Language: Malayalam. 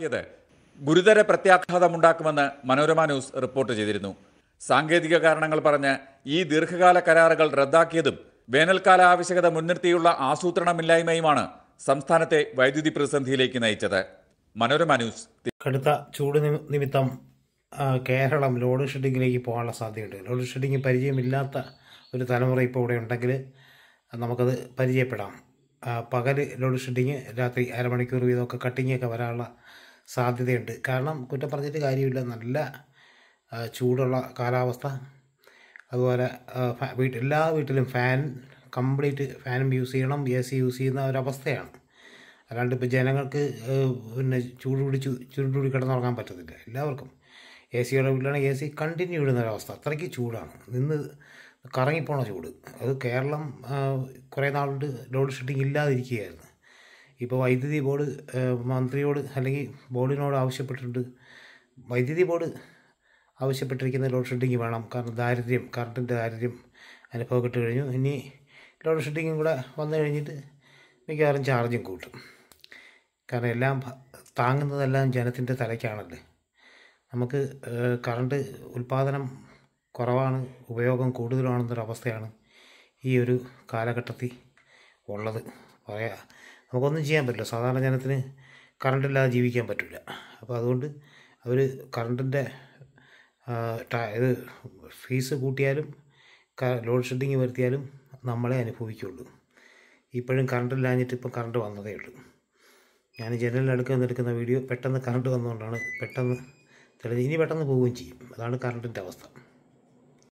ത് ഗുരുതര പ്രത്യാഘാതമുണ്ടാക്കുമെന്ന് മനോരമ ന്യൂസ് റിപ്പോർട്ട് ചെയ്തിരുന്നു. സാങ്കേതിക കാരണങ്ങൾ പറഞ്ഞ് ഈ ദീർഘകാല കരാറുകൾ റദ്ദാക്കിയതും വേനൽക്കാല ആവശ്യകത മുൻനിർത്തിയുള്ള ആസൂത്രണമില്ലായ്മയുമാണ് സംസ്ഥാനത്തെ വൈദ്യുതി പ്രതിസന്ധിയിലേക്ക് നയിച്ചത്. മനോരമ ന്യൂസ്. കടുത്ത ചൂട് നിമിത്തം കേരളം ലോഡ് ഷെഡിങ്ങിലേക്ക് പോകാനുള്ള സാധ്യതയുണ്ട്. ലോഡ് ഷെഡിങ് പരിചയമില്ലാത്ത ഒരു തലമുറ ഇപ്പോൾ ഇവിടെ ഉണ്ടെങ്കിൽ നമുക്കത് പരിചയപ്പെടാം. പകൽ ലോഡ് ഷെഡിങ്, രാത്രി അരമണിക്കൂർ വീതമൊക്കെ കട്ടിങ്ങൊക്കെ വരാനുള്ള സാധ്യതയുണ്ട്. കാരണം കുറ്റം പറഞ്ഞിട്ട് കാര്യമില്ല, നല്ല ചൂടുള്ള കാലാവസ്ഥ. അതുപോലെ എല്ലാ വീട്ടിലും കംപ്ലീറ്റ് ഫാനും യൂസ് ചെയ്യണം, AC യൂസ് ചെയ്യുന്ന ഒരവസ്ഥയാണ്. അല്ലാണ്ട് ഇപ്പോൾ ജനങ്ങൾക്ക് പിന്നെ ചുരുണ്ടുകൂടി കിടന്നുറങ്ങാൻ പറ്റത്തില്ല. എല്ലാവർക്കും AC-യുടെ വീട്ടിലാണെങ്കിൽ AC കണ്ടിന്യൂ ഇടുന്നൊരവസ്ഥ. അത്രയ്ക്ക് ചൂടാണ്, നിന്ന് കറങ്ങിപ്പോണ ചൂട്. അത് കേരളം കുറേ നാളുകൊണ്ട് ലോഡ് ഷെഡിങ് ഇല്ലാതിരിക്കുകയായിരുന്നു. ഇപ്പോൾ വൈദ്യുതി ബോർഡ് മന്ത്രിയോട് അല്ലെങ്കിൽ ബോർഡിനോട് ആവശ്യപ്പെട്ടിട്ടുണ്ട്. വൈദ്യുതി ബോർഡ് ആവശ്യപ്പെട്ടിരിക്കുന്ന ലോഡ് ഷെഡിങ് വേണം. കാരണം കറണ്ടിൻ്റെ ദാരിദ്ര്യം അനുഭവപ്പെട്ട് കഴിഞ്ഞു. ഇനി ലോഡ് ഷെഡിങ്ങും കൂടെ വന്നു കഴിഞ്ഞിട്ട് മിക്കവാറും ചാർജും കൂട്ടും. കാരണം എല്ലാം താങ്ങുന്നതെല്ലാം ജനത്തിൻ്റെ തലയ്ക്കാണല്ലേ. നമുക്ക് കറണ്ട് ഉൽപ്പാദനം കുറവാണ്, ഉപയോഗം കൂടുതലാണെന്നൊരവസ്ഥയാണ് ഈ ഒരു കാലഘട്ടത്തിൽ ഉള്ളത്. നമുക്കൊന്നും ചെയ്യാൻ പറ്റില്ല. സാധാരണ ജനത്തിന് കറണ്ടില്ലാതെ ജീവിക്കാൻ പറ്റില്ല. അപ്പോൾ അതുകൊണ്ട് അവർ കറണ്ടിൻ്റെ ഫീസ് കൂട്ടിയാലും ലോഡ് ഷെഡിങ് വരുത്തിയാലും നമ്മളെ അനുഭവിക്കുള്ളൂ. ഇപ്പോഴും കറണ്ടില്ലാഞ്ഞിട്ട് ഇപ്പം കറണ്ട് വന്നതേ ഉള്ളൂ. ഞാൻ ജനലിനടുക്ക് നിന്നെടുക്കുന്ന വീഡിയോ പെട്ടെന്ന് കറണ്ട് വന്നുകൊണ്ടാണ് പെട്ടെന്ന് തെളിഞ്ഞ് ഇനി പെട്ടെന്ന് പോവുകയും ചെയ്യും. അതാണ് കറണ്ടിൻ്റെ അവസ്ഥ.